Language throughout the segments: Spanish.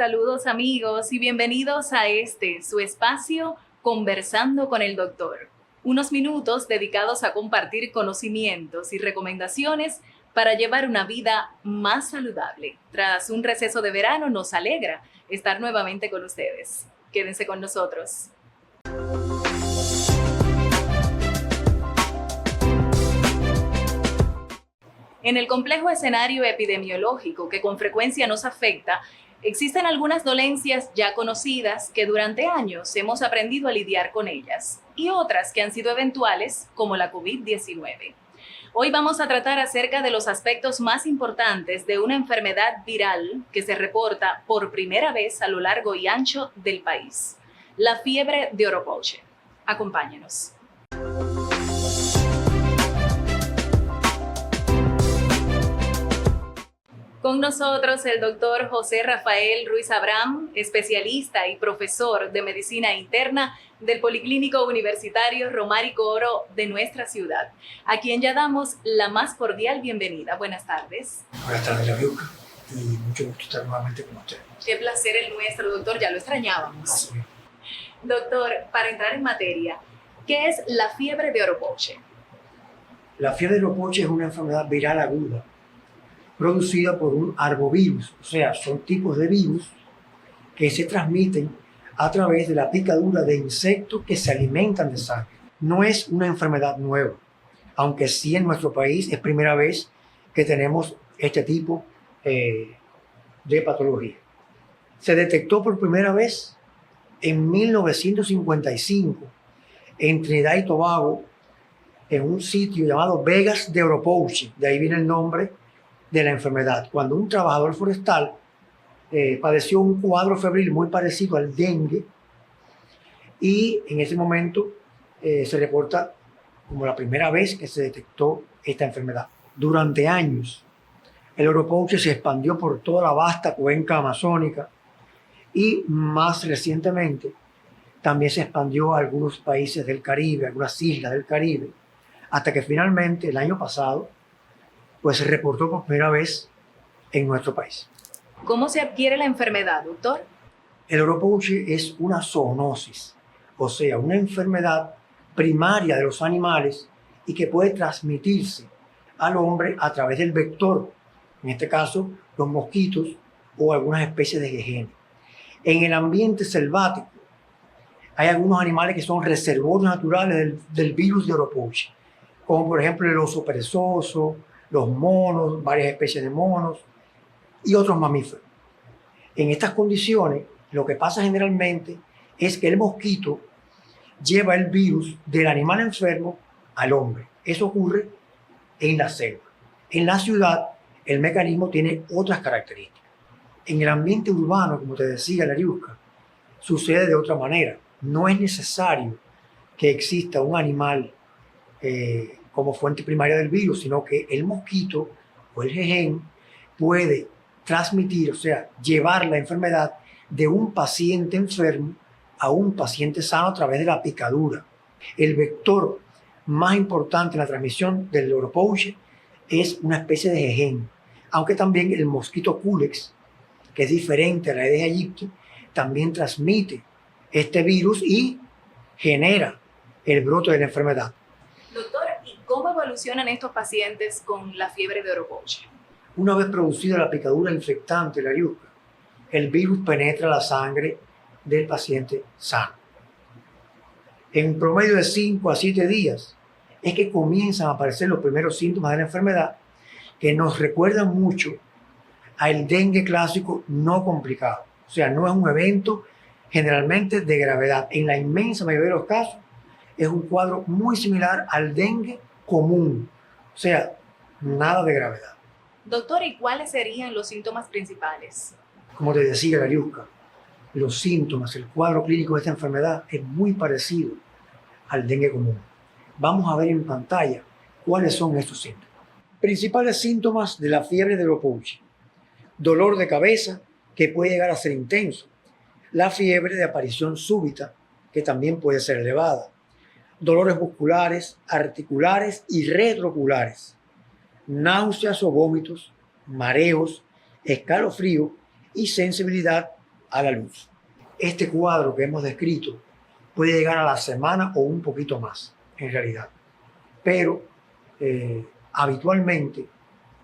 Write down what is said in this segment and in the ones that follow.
Saludos amigos y bienvenidos a su espacio Conversando con el Doctor. Unos minutos dedicados a compartir conocimientos y recomendaciones para llevar una vida más saludable. Tras un receso de verano nos alegra estar nuevamente con ustedes. Quédense con nosotros. En el complejo escenario epidemiológico que con frecuencia nos afecta, existen algunas dolencias ya conocidas que durante años hemos aprendido a lidiar con ellas y otras que han sido eventuales, como la COVID-19. Hoy vamos a tratar acerca de los aspectos más importantes de una enfermedad viral que se reporta por primera vez a lo largo y ancho del país, la fiebre de Oropouche. Acompáñenos. Con nosotros el doctor José Rafael Ruiz Abraham, especialista y profesor de medicina interna del Policlínico Universitario Romárico Oro de nuestra ciudad, a quien ya damos la más cordial bienvenida. Buenas tardes. Buenas tardes, Laviuca, y mucho gusto estar nuevamente con usted. Qué placer el nuestro, doctor, ya lo extrañábamos. Así. Doctor, para entrar en materia, ¿qué es la fiebre de Oropouche? La fiebre de Oropouche es una enfermedad viral aguda producida por un arbovirus, o sea, son tipos de virus que se transmiten a través de la picadura de insectos que se alimentan de sangre. No es una enfermedad nueva, aunque sí en nuestro país es primera vez que tenemos este tipo de patología. Se detectó por primera vez en 1955 en Trinidad y Tobago, en un sitio llamado Vegas de Oropouche, de ahí viene el nombre de la enfermedad, cuando un trabajador forestal padeció un cuadro febril muy parecido al dengue, y en ese momento se reporta como la primera vez que se detectó esta enfermedad. Durante años el Oropouche se expandió por toda la vasta cuenca amazónica y más recientemente también se expandió a algunos países del Caribe, algunas islas del Caribe, hasta que finalmente el año pasado pues se reportó por primera vez en nuestro país. ¿Cómo se adquiere la enfermedad, doctor? El Oropouche es una zoonosis, o sea, una enfermedad primaria de los animales y que puede transmitirse al hombre a través del vector, en este caso los mosquitos o algunas especies de jejenes. En el ambiente selvático hay algunos animales que son reservorios naturales del virus de Oropouche, como por ejemplo el oso perezoso, los monos, varias especies de monos y otros mamíferos. En estas condiciones, lo que pasa generalmente es que el mosquito lleva el virus del animal enfermo al hombre. Eso ocurre en la selva. En la ciudad, el mecanismo tiene otras características. En el ambiente urbano, como te decía Lariusca, sucede de otra manera. No es necesario que exista un animal como fuente primaria del virus, sino que el mosquito o el jején puede transmitir, o sea, llevar la enfermedad de un paciente enfermo a un paciente sano a través de la picadura. El vector más importante en la transmisión del Oropouche es una especie de jején, aunque también el mosquito Culex, que es diferente a la Aedes aegypti, también transmite este virus y genera el brote de la enfermedad. Doctor, ¿y cómo evolucionan estos pacientes con la fiebre de Oropouche? Una vez producida la picadura infectante, la yuca, el virus penetra la sangre del paciente sano. En un promedio de 5 a 7 días es que comienzan a aparecer los primeros síntomas de la enfermedad, que nos recuerdan mucho al dengue clásico no complicado. O sea, no es un evento generalmente de gravedad. En la inmensa mayoría de los casos es un cuadro muy similar al dengue común. O sea, nada de gravedad. Doctor, ¿y cuáles serían los síntomas principales? Como te decía Lariusca, los síntomas, el cuadro clínico de esta enfermedad es muy parecido al dengue común. Vamos a ver en pantalla cuáles son estos síntomas. Principales síntomas de la fiebre de Oropouche: dolor de cabeza, que puede llegar a ser intenso; la fiebre de aparición súbita, que también puede ser elevada; dolores musculares, articulares y retrooculares; náuseas o vómitos; mareos, escalofrío y sensibilidad a la luz. Este cuadro que hemos descrito puede llegar a la semana o un poquito más, en realidad. Pero habitualmente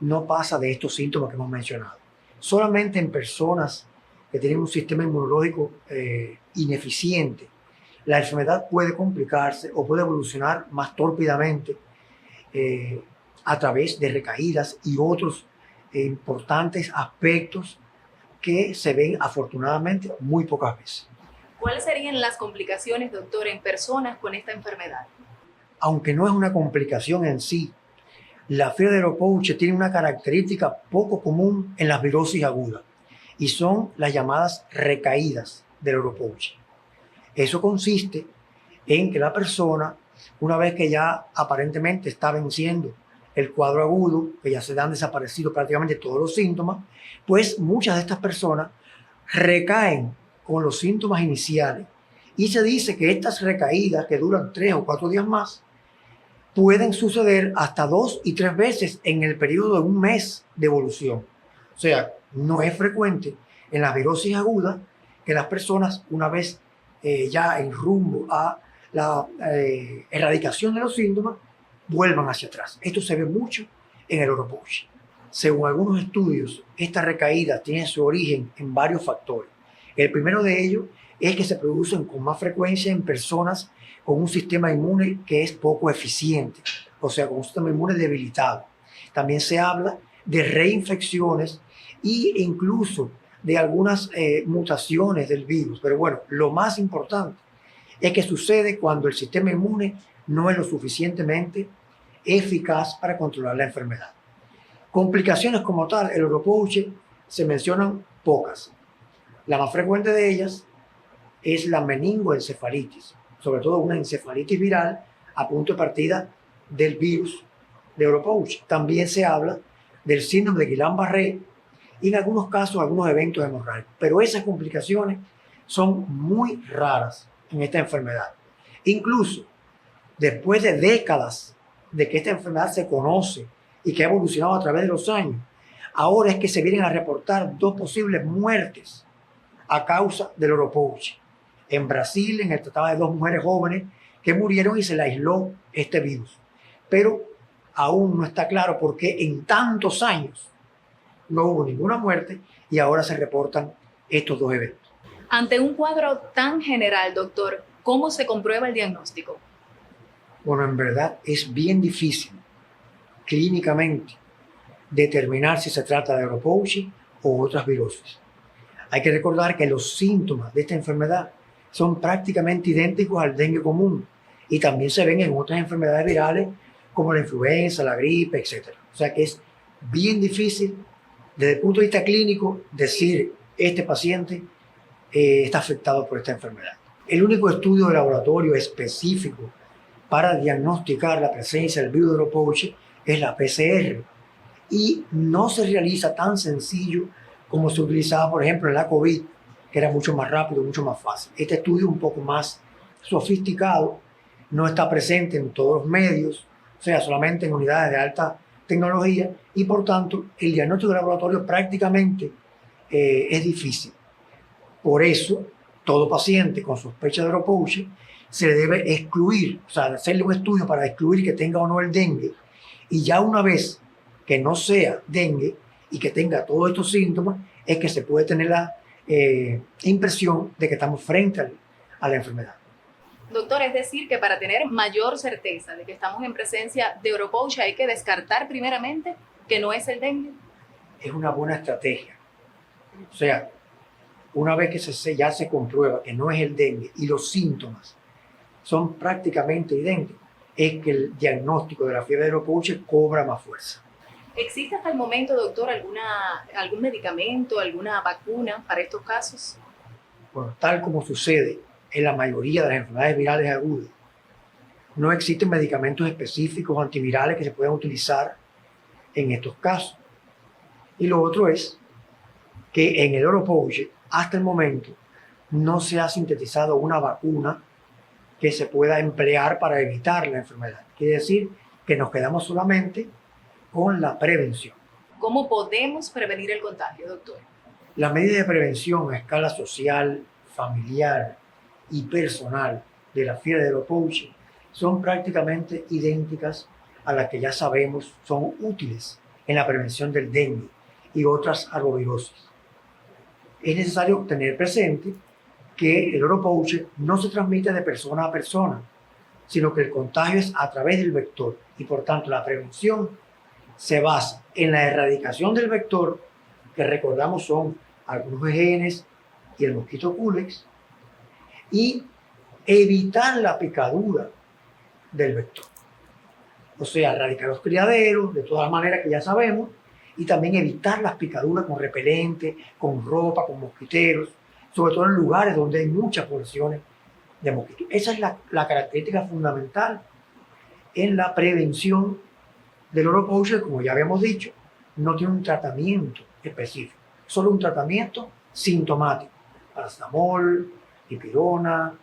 no pasa de estos síntomas que hemos mencionado. Solamente en personas que tienen un sistema inmunológico ineficiente, la enfermedad puede complicarse o puede evolucionar más tórpidamente a través de recaídas y otros importantes aspectos que se ven afortunadamente muy pocas veces. ¿Cuáles serían las complicaciones, doctor, en personas con esta enfermedad? Aunque no es una complicación en sí, la fiebre de Lopouche tiene una característica poco común en las virosis agudas y son las llamadas recaídas del Lopouche. Eso consiste en que la persona, una vez que ya aparentemente está venciendo el cuadro agudo, que ya se han desaparecido prácticamente todos los síntomas, pues muchas de estas personas recaen con los síntomas iniciales. Y se dice que estas recaídas, que duran 3 o 4 días más, pueden suceder hasta 2 y 3 veces en el periodo de un mes de evolución. O sea, no es frecuente en las virosis agudas que las personas, una vez ya en rumbo a la erradicación de los síntomas, vuelvan hacia atrás. Esto se ve mucho en el Lopouche. Según algunos estudios, esta recaída tiene su origen en varios factores. El primero de ellos es que se producen con más frecuencia en personas con un sistema inmune que es poco eficiente, o sea, con un sistema inmune debilitado. También se habla de reinfecciones e incluso de algunas mutaciones del virus. Pero bueno, lo más importante es que sucede cuando el sistema inmune no es lo suficientemente eficaz para controlar la enfermedad. Complicaciones como tal, el Lopouche se mencionan pocas. La más frecuente de ellas es la meningoencefalitis, sobre todo una encefalitis viral a punto de partida del virus de Lopouche. También se habla del síndrome de Guillain-Barré y en algunos casos algunos eventos hemorrágicos. Pero esas complicaciones son muy raras en esta enfermedad. Incluso después de décadas de que esta enfermedad se conoce y que ha evolucionado a través de los años, ahora es que se vienen a reportar 2 posibles muertes a causa del Lopouche. En Brasil, en el tratado de 2 mujeres jóvenes que murieron y se le aisló este virus. Pero aún no está claro por qué en tantos años no hubo ninguna muerte y ahora se reportan estos 2 eventos. Ante un cuadro tan general, doctor, ¿cómo se comprueba el diagnóstico? Bueno, en verdad es bien difícil clínicamente determinar si se trata de Lopouche o otras virosis. Hay que recordar que los síntomas de esta enfermedad son prácticamente idénticos al dengue común y también se ven en otras enfermedades virales como la influenza, la gripe, etc. O sea que es bien difícil desde el punto de vista clínico decir este paciente está afectado por esta enfermedad. El único estudio de laboratorio específico para diagnosticar la presencia del virus de Lopouche es la PCR y no se realiza tan sencillo como se utilizaba, por ejemplo, en la COVID, que era mucho más rápido, mucho más fácil. Este estudio es un poco más sofisticado, no está presente en todos los medios, o sea, solamente en unidades de alta tecnología y por tanto el diagnóstico de laboratorio prácticamente es difícil. Por eso, todo paciente con sospecha de Lopouche se le debe excluir, o sea, hacerle un estudio para excluir que tenga o no el dengue y ya una vez que no sea dengue y que tenga todos estos síntomas, es que se puede tener la impresión de que estamos frente a la enfermedad. Doctor, es decir, que para tener mayor certeza de que estamos en presencia de Lopouche hay que descartar primeramente que no es el dengue. Es una buena estrategia. O sea, una vez que ya se comprueba que no es el dengue y los síntomas son prácticamente idénticos, es que el diagnóstico de la fiebre de Lopouche cobra más fuerza. ¿Existe hasta el momento, doctor, algún medicamento, alguna vacuna para estos casos? Bueno, tal como sucede en la mayoría de las enfermedades virales agudas, no existen medicamentos específicos antivirales que se puedan utilizar en estos casos. Y lo otro es que en el Lopouche, hasta el momento, no se ha sintetizado una vacuna que se pueda emplear para evitar la enfermedad. Quiere decir que nos quedamos solamente con la prevención. ¿Cómo podemos prevenir el contagio, doctor? Las medidas de prevención a escala social, familiar y personal de la fiebre del Opouche son prácticamente idénticas a las que ya sabemos son útiles en la prevención del dengue y otras arbovirosis. Es necesario tener presente que el Opouche no se transmite de persona a persona, sino que el contagio es a través del vector y por tanto la prevención se basa en la erradicación del vector, que recordamos son algunos genes y el mosquito Culex, y evitar la picadura del vector. O sea, erradicar los criaderos, de todas maneras que ya sabemos, y también evitar las picaduras con repelente, con ropa, con mosquiteros, sobre todo en lugares donde hay muchas poblaciones de mosquitos. Esa es la característica fundamental en la prevención del Opouche, como ya habíamos dicho, no tiene un tratamiento específico, solo un tratamiento sintomático, paracetamol, dipirona,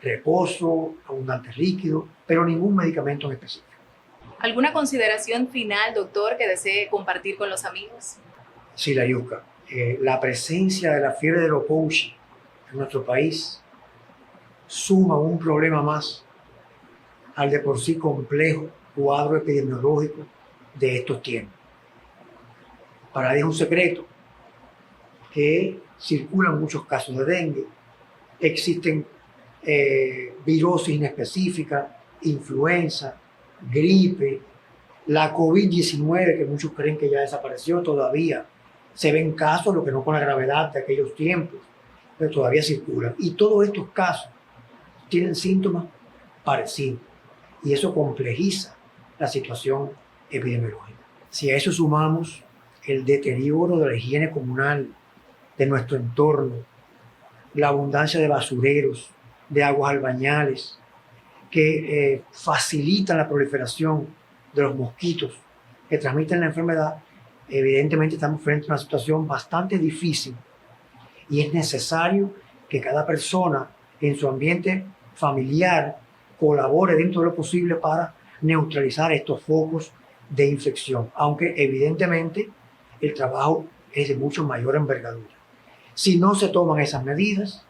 reposo, abundante líquido, pero ningún medicamento en específico. ¿Alguna consideración final, doctor, que desee compartir con los amigos? Sí, Layuca, la presencia de la fiebre del Opouche en nuestro país suma un problema más al de por sí complejo cuadro epidemiológico de estos tiempos. Para nadie es un secreto que circulan muchos casos de dengue, existen virosis inespecíficas, influenza, gripe, la COVID-19, que muchos creen que ya desapareció, todavía se ven casos, lo que no con la gravedad de aquellos tiempos, pero todavía circulan. Y todos estos casos tienen síntomas parecidos y eso complejiza la situación epidemiológica. Si a eso sumamos el deterioro de la higiene comunal de nuestro entorno, la abundancia de basureros, de aguas albañales, que facilitan la proliferación de los mosquitos que transmiten la enfermedad, evidentemente estamos frente a una situación bastante difícil y es necesario que cada persona en su ambiente familiar colabore dentro de lo posible para neutralizar estos focos de infección, aunque evidentemente el trabajo es de mucho mayor envergadura. Si no se toman esas medidas,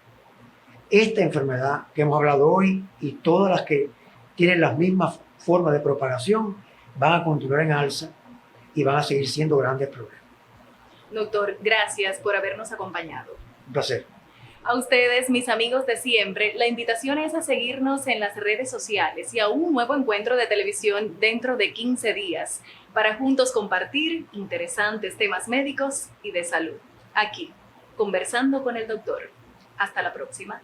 esta enfermedad que hemos hablado hoy y todas las que tienen las mismas formas de propagación van a continuar en alza y van a seguir siendo grandes problemas. Doctor, gracias por habernos acompañado. Un placer. A ustedes, mis amigos de siempre, la invitación es a seguirnos en las redes sociales y a un nuevo encuentro de televisión dentro de 15 días para juntos compartir interesantes temas médicos y de salud. Aquí, conversando con el doctor. Hasta la próxima.